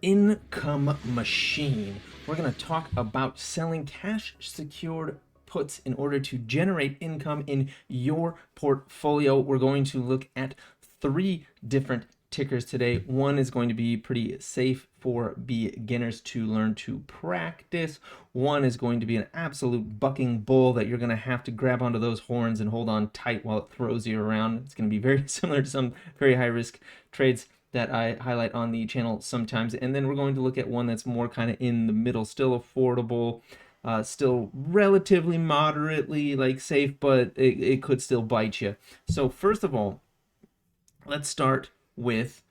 Income machine. We're going to talk about selling cash secured puts in order to generate income in your portfolio. We're going to look at 3 different tickers today. One is going to be pretty safe for beginners to learn to practice. One is going to be an absolute bucking bull that you're going to have to grab onto those horns and hold on tight while it throws you around. It's going to be very similar to some very high risk trades that I highlight on the channel sometimes. And then we're going to look at one that's more kind of in the middle, still affordable, still relatively moderately like safe, but it could still bite you. So first of all, let's start with,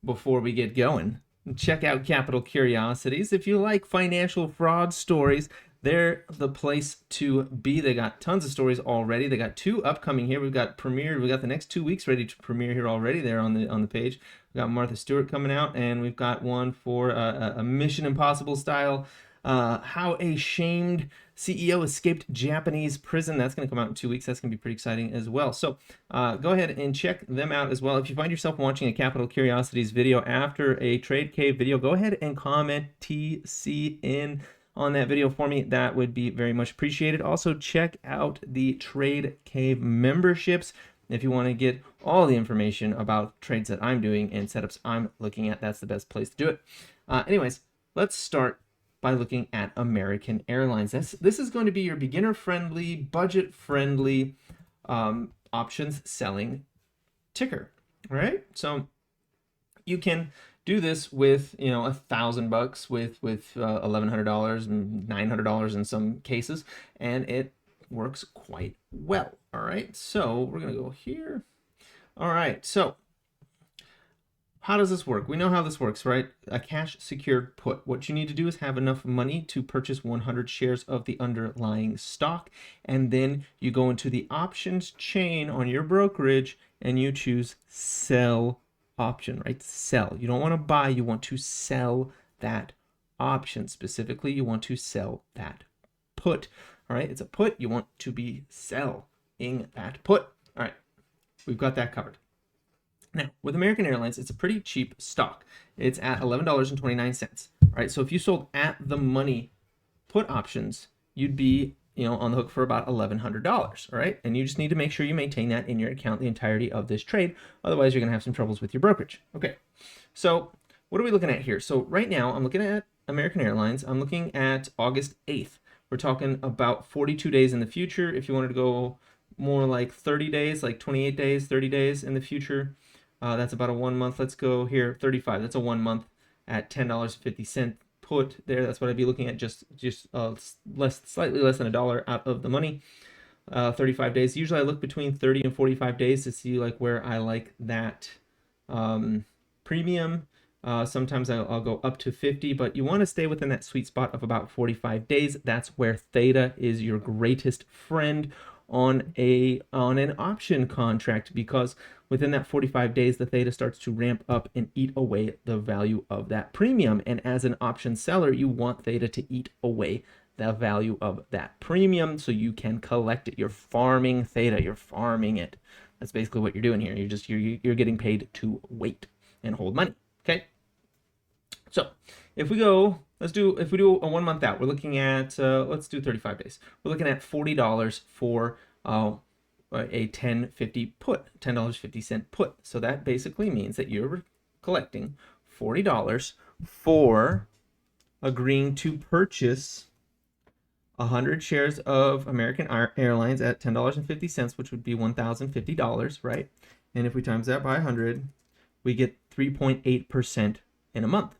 before we get going, check out Capital Curiosities. If you like financial fraud stories, they're the place to be. They got tons of stories already. They got 2 upcoming here. We've got premiere. We got the next 2 weeks ready to premiere here already. There on the page. We got Martha Stewart coming out, and we've got one for a Mission Impossible style. How a shamed CEO escaped Japanese prison. That's going to come out in 2 weeks. That's going to be pretty exciting as well. So go ahead and check them out as well. If you find yourself watching a Capital Curiosities video after a Trade Cave video, go ahead and comment TCN on that video for me. That would be very much appreciated. Also, check out the Trade Cave memberships. If you want to get all the information about trades that I'm doing and setups I'm looking at, that's the best place to do it. Anyways, let's start by looking at American Airlines. This is going to be your beginner-friendly, budget-friendly options selling ticker, all right? So you can do this with, you know, $1,000, with $1,100 and $900 in some cases, and it works quite well. All right, so we're gonna go here. All right, so how does this work? We know how this works, right? A cash secured put. What you need to do is have enough money to purchase 100 shares of the underlying stock, and then you go into the options chain on your brokerage and you choose sell option, right? Sell. You don't want to buy, you want to sell that option. Specifically, you want to sell that put. All right, it's a put. You want to be selling that put. All right, we've got that covered. Now, with American Airlines, it's a pretty cheap stock. It's at $11.29. Right, so if you sold at the money put options, you'd be, you know, on the hook for about $1,100, right? And you just need to make sure you maintain that in your account the entirety of this trade. Otherwise, you're going to have some troubles with your brokerage. Okay, so what are we looking at here? So right now, I'm looking at American Airlines. I'm looking at August 8th. We're talking about 42 days in the future. If you wanted to go more like 30 days, like 28 days, 30 days in the future, that's about a 1 month. Let's go here, 35. That's a 1 month at $10.50 put there. That's what I'd be looking at, just slightly less than $1 out of the money. 35 days. Usually I look between 30 and 45 days to see like where I like that premium. Sometimes I'll go up to 50, but you want to stay within that sweet spot of about 45 days. That's where theta is your greatest friend on an option contract, because within that 45 days, the theta starts to ramp up and eat away the value of that premium. And as an option seller, you want theta to eat away the value of that premium so you can collect it. You're farming theta, you're farming it. That's basically what you're doing here. You're getting paid to wait and hold money. Okay. So if we go, if we do a 1 month out, we're looking at, let's do 35 days. We're looking at $40 for a 10.50 put, $10.50 put. So that basically means that you're collecting $40 for agreeing to purchase 100 shares of American Airlines at $10.50, which would be $1,050, right? And if we times that by 100, we get 3.8% in a month.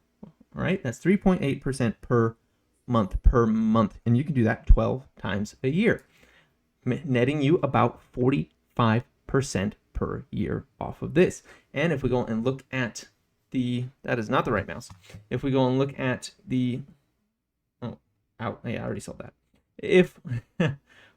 All right, that's 3.8% per month. And you can do that 12 times a year, netting you about 45% per year off of this. And if we go and look at that is not the right mouse. If we go and look at yeah, I already saw that. If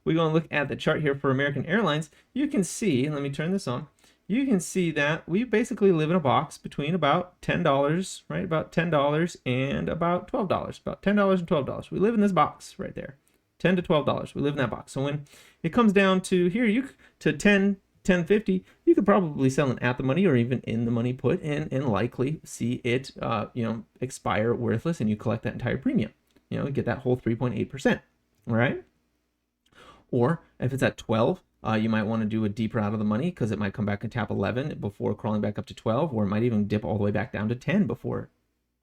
we go and look at the chart here for American Airlines, you can see, let me turn this on. You can see that we basically live in a box between about $10, right? About $10 and about $12, about $10 and $12. We live in this box right there, $10 to $12. We live in that box. So when it comes down to here, to 10 1050, you could probably sell an at the money or even in the money put and likely see it, expire worthless, and you collect that entire premium, get that whole 3.8%, all right? Or if it's at 12, you might want to do a deeper out of the money because it might come back and tap 11 before crawling back up to 12, or it might even dip all the way back down to 10 before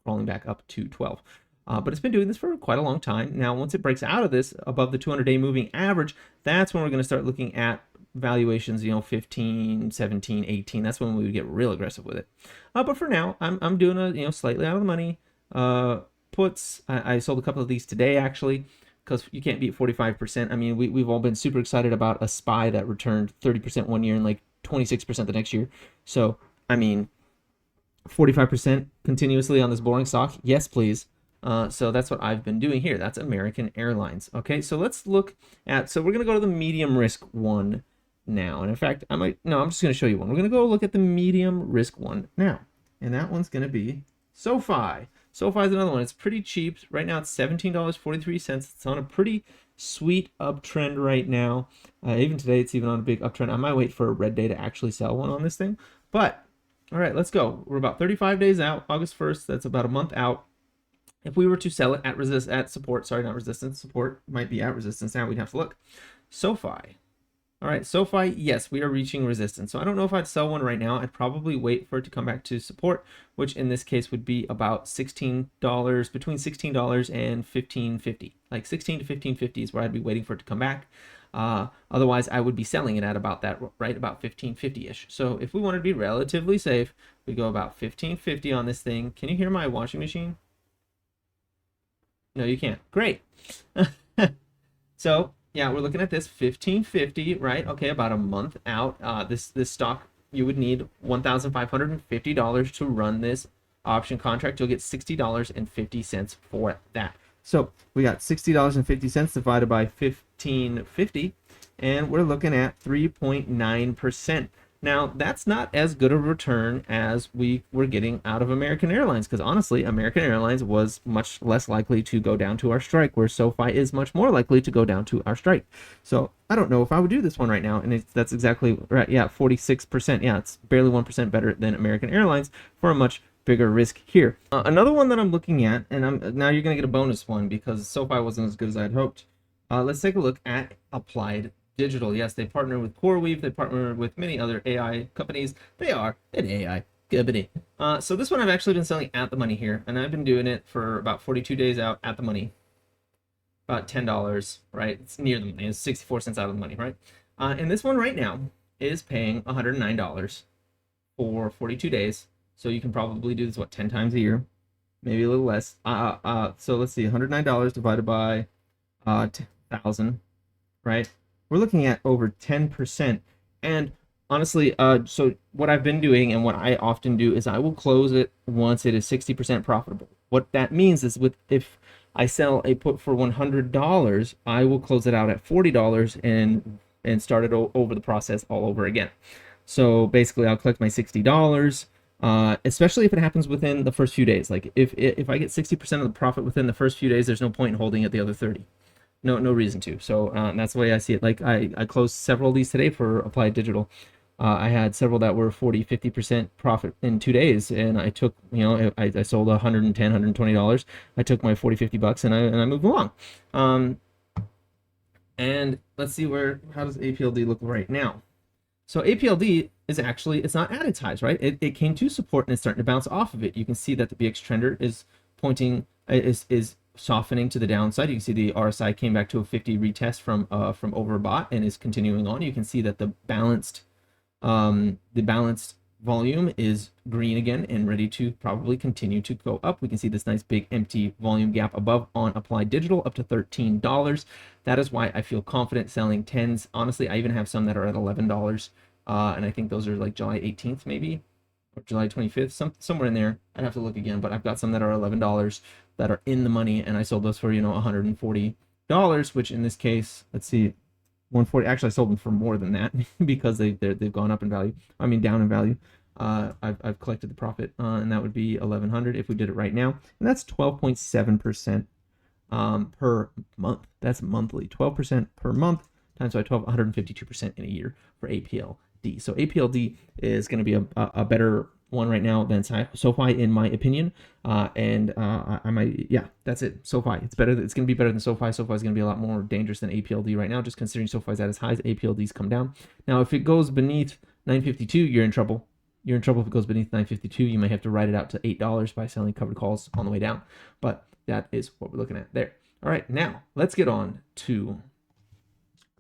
crawling back up to 12. But it's been doing this for quite a long time. Now, once it breaks out of this above the 200-day moving average, that's when we're going to start looking at valuations, 15, 17, 18. That's when we would get real aggressive with it. But for now, I'm doing a slightly out of the money puts. I sold a couple of these today, actually, because you can't beat 45%. I mean, we've all been super excited about a SPY that returned 30% one year and like 26% the next year. So, I mean, 45% continuously on this boring stock? Yes, please. So that's what I've been doing here. That's American Airlines. Okay, so let's look at, so we're going to go to the medium risk one now. And in fact, I'm just going to show you one. We're going to go look at the medium risk one now. And that one's going to be SoFi. SoFi is another one. It's pretty cheap. Right now it's $17.43. It's on a pretty sweet uptrend right now. Even today, it's even on a big uptrend. I might wait for a red day to actually sell one on this thing. But, all right, let's go. We're about 35 days out, August 1st. That's about a month out. If we were to sell it at support, sorry, not resistance, support might be at resistance now, we'd have to look. SoFi. All right, SoFi, yes, we are reaching resistance. So I don't know if I'd sell one right now. I'd probably wait for it to come back to support, which in this case would be about $16, between $16 and $15.50. Like 16 to $15.50 is where I'd be waiting for it to come back. Otherwise, I would be selling it at about that, right, about $15.50-ish. So if we want to be relatively safe, we go about $15.50 on this thing. Can you hear my washing machine? No, you can't. Great. So yeah, we're looking at this $15.50, right? Okay, about a month out. This stock, you would need $1,550 to run this option contract. You'll get $60.50 for that. So we got $60.50 divided by $15.50, and we're looking at 3.9%. Now, that's not as good a return as we were getting out of American Airlines, because honestly, American Airlines was much less likely to go down to our strike, where SoFi is much more likely to go down to our strike. So I don't know if I would do this one right now, and that's exactly right. Yeah, 46%. Yeah, it's barely 1% better than American Airlines for a much bigger risk here. Another one that I'm looking at, and now you're going to get a bonus one because SoFi wasn't as good as I'd hoped. Let's take a look at Applied Digital. Yes, they partner with CoreWeave. They partner with many other AI companies. They are an AI company. So this one I've actually been selling at the money here, and I've been doing it for about 42 days out at the money. About $10, right? It's near the money. It's 64 cents out of the money, right? And this one right now is paying $109 for 42 days. So you can probably do this, 10 times a year? Maybe a little less. So let's see, $109 divided by 1,000, right? We're looking at over 10%. And honestly, so what I've been doing and what I often do is I will close it once it is 60% profitable. What that means is if I sell a put for $100, I will close it out at $40 and start it over the process all over again. So basically, I'll collect my $60, especially if it happens within the first few days. Like if I get 60% of the profit within the first few days, there's no point in holding it the other 30. No reason to. So that's the way I see it. Like I closed several of these today for Applied Digital. I had several that were 40-50% profit in 2 days, and I took, I sold $110, $120. I took my $40-50 and I moved along. And let's see how does APLD look right now? So APLD is actually, it's not at its highs, right? It came to support and it's starting to bounce off of it. You can see that the BX trender is pointing, is softening to the downside. You can see the RSI came back to a 50 retest from overbought and is continuing on. You can see that the balanced volume is green again and ready to probably continue to go up. We can see this nice big empty volume gap above on Applied Digital up to $13. That is why I feel confident selling 10s. Honestly, I even have some that are at $11, and I think those are like July 18th maybe, or July 25th, somewhere in there. I'd have to look again, but I've got some that are $11 that are in the money, and I sold those for $140, which in this case, let's see, 140. Actually, I sold them for more than that because they've gone up in value. I mean, down in value. I've collected the profit, and that would be $1,100 if we did it right now, and that's 12.7% per month. That's monthly. 12% per month times by 12, 152% in a year for APLD. APLD. So APLD is going to be a better one right now than SoFi, in my opinion. I might, yeah, that's it. SoFi, it's better. It's going to be better than SoFi. SoFi is going to be a lot more dangerous than APLD right now, just considering SoFi is at its highs. APLD's come down. Now, if it goes beneath 952, you're in trouble. You're in trouble if it goes beneath 952. You may have to write it out to $8 by selling covered calls on the way down. But that is what we're looking at there. All right, now let's get on to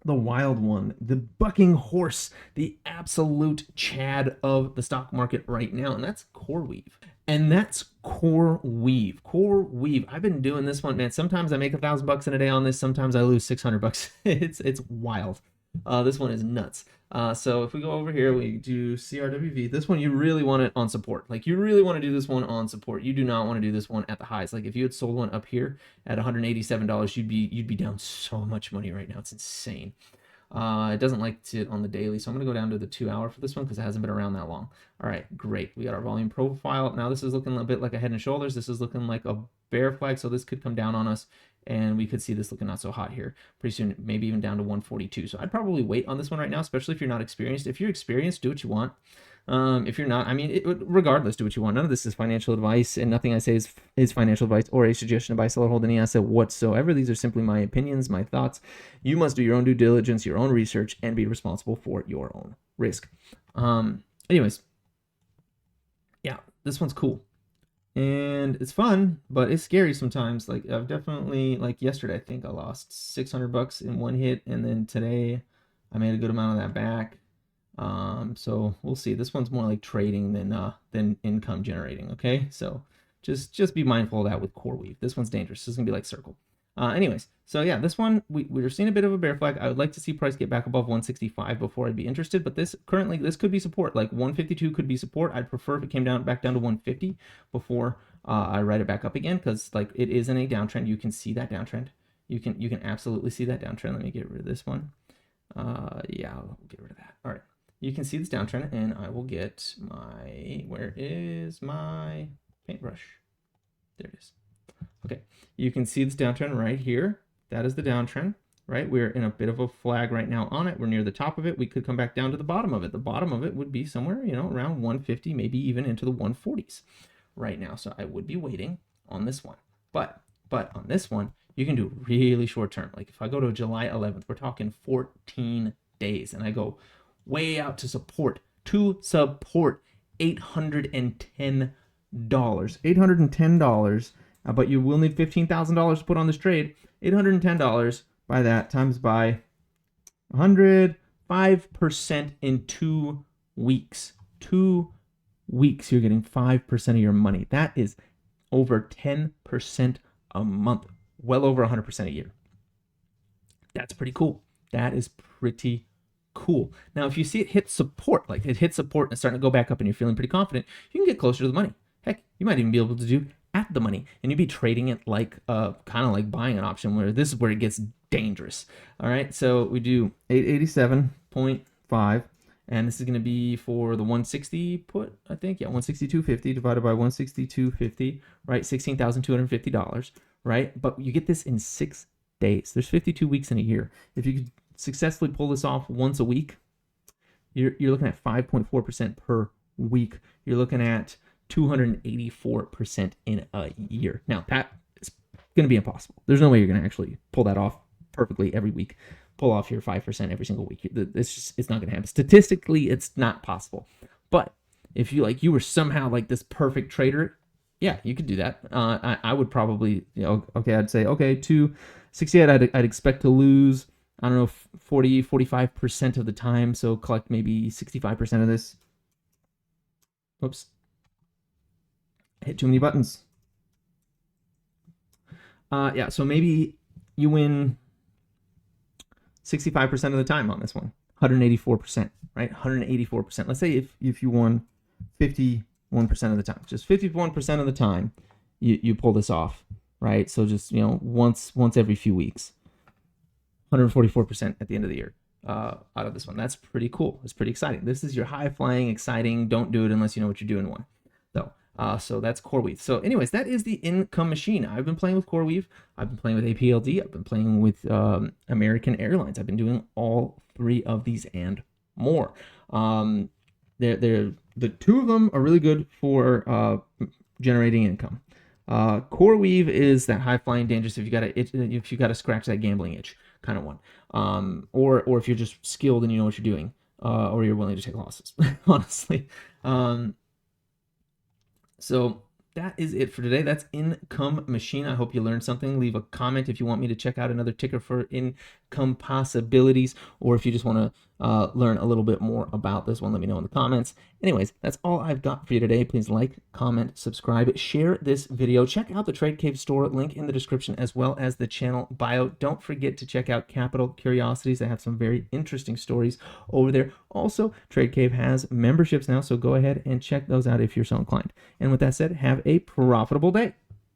the wild one, the bucking horse, the absolute Chad of the stock market right now, and that's CoreWeave. And that's CoreWeave. CoreWeave. I've been doing this one, man. Sometimes I make $1,000 in a day on this. Sometimes I lose $600. It's wild. This one is nuts. So if we go over here, we do CRWV. This one, you really want it on support. Like, you really want to do this one on support. You do not want to do this one at the highs. Like, if you had sold one up here at $187, you'd be down so much money right now. It's insane. It doesn't like it on the daily, so I'm going to go down to the 2 hour for this one because it hasn't been around that long. All right, great. We got our volume profile. Now this is looking a bit like a head and shoulders. This is looking like a bear flag, so this could come down on us, and we could see this looking not so hot here. Pretty soon, maybe even down to 142. So I'd probably wait on this one right now, especially if you're not experienced. If you're experienced, do what you want. If you're not, I mean, regardless, do what you want. None of this is financial advice, and nothing I say is financial advice or a suggestion to buy, sell, or hold any asset whatsoever. These are simply my opinions, my thoughts. You must do your own due diligence, your own research, and be responsible for your own risk. Anyways, yeah, this one's cool. And it's fun, but it's scary sometimes. Like, I've definitely, like yesterday, I think I lost $600 in one hit, and then today I made a good amount of that back. So we'll see. This one's more like trading than income generating. Okay, so just be mindful of that with CoreWeave. This one's dangerous. This is gonna be like Circle. Anyways, so yeah, this one we're seeing a bit of a bear flag. I would like to see price get back above 165 before I'd be interested. But this could be support. Like 152 could be support. I'd prefer if it came back down to 150 before I write it back up again, because like it is in a downtrend. You can see that downtrend. You can absolutely see that downtrend. Let me get rid of this one. Yeah, I'll get rid of that. All right. You can see this downtrend, and I will get where is my paintbrush? There it is. Okay, you can see this downtrend right here. That is the downtrend, right? We're in a bit of a flag right now on it. We're near the top of it. We could come back down to the bottom of it. The bottom of it would be somewhere, around 150, maybe even into the 140s right now. So I would be waiting on this one. But on this one, you can do really short term. Like if I go to July 11th, we're talking 14 days, and I go way out to support $810. $810, but you will need $15,000 to put on this trade. $810 by that times by 100, 5% in 2 weeks. 2 weeks, you're getting 5% of your money. That is over 10% a month, well over 100% a year. That's pretty cool. That is pretty cool. Now, if you see it hit support, like it hit support and it's starting to go back up and you're feeling pretty confident, you can get closer to the money. Heck, you might even be able to do at the money, and you'd be trading it like kind of like buying an option, where this is where it gets dangerous. All right, so we do 887.5, and this is going to be for the 160 put, I think. Yeah, 162.50 divided by 162.50, right? $16,250, right? But you get this in 6 days. There's 52 weeks in a year. If you could successfully pull this off once a week, you're looking at 5.4% per week. You're looking at 284% in a year. Now, that is going to be impossible. There's no way you're going to actually pull that off perfectly every week. Pull off your 5% every single week. It's not going to happen. Statistically, it's not possible. But if you were somehow like this perfect trader, yeah, you could do that. I would probably, I'd say, 268, I'd expect to lose, I don't know, 45% of the time. So collect maybe 65% of this. Whoops. Hit too many buttons. Yeah, so maybe you win 65% of the time on this one. 184%, right? 184%. Let's say if you won 51% of the time. Just 51% of the time you pull this off, right? So just, once every few weeks. 144% at the end of the year out of this one. That's pretty cool. It's pretty exciting. This is your high-flying, exciting, don't do it unless you know what you're doing one. So that's CoreWeave. So anyways, that is the income machine. I've been playing with CoreWeave. I've been playing with APLD. I've been playing with American Airlines. I've been doing all three of these and more. The two of them are really good for generating income. CoreWeave is that high flying dangerous if you gotta scratch that gambling itch kind of one, or if you're just skilled and you know what you're doing, or you're willing to take losses, honestly. So that is it for today. That's Income Machine. I hope you learned something. Leave a comment if you want me to check out another ticker for income possibilities, or if you just want to learn a little bit more about this one, let me know in the comments. Anyways, that's all I've got for you today. Please like, comment, subscribe, share this video. Check out the Trade Cave store, link in the description, as well as the channel bio. Don't forget to check out Capital Curiosities. They have some very interesting stories over there. Also, Trade Cave has memberships now, so go ahead and check those out if you're so inclined. And with that said, have a profitable day.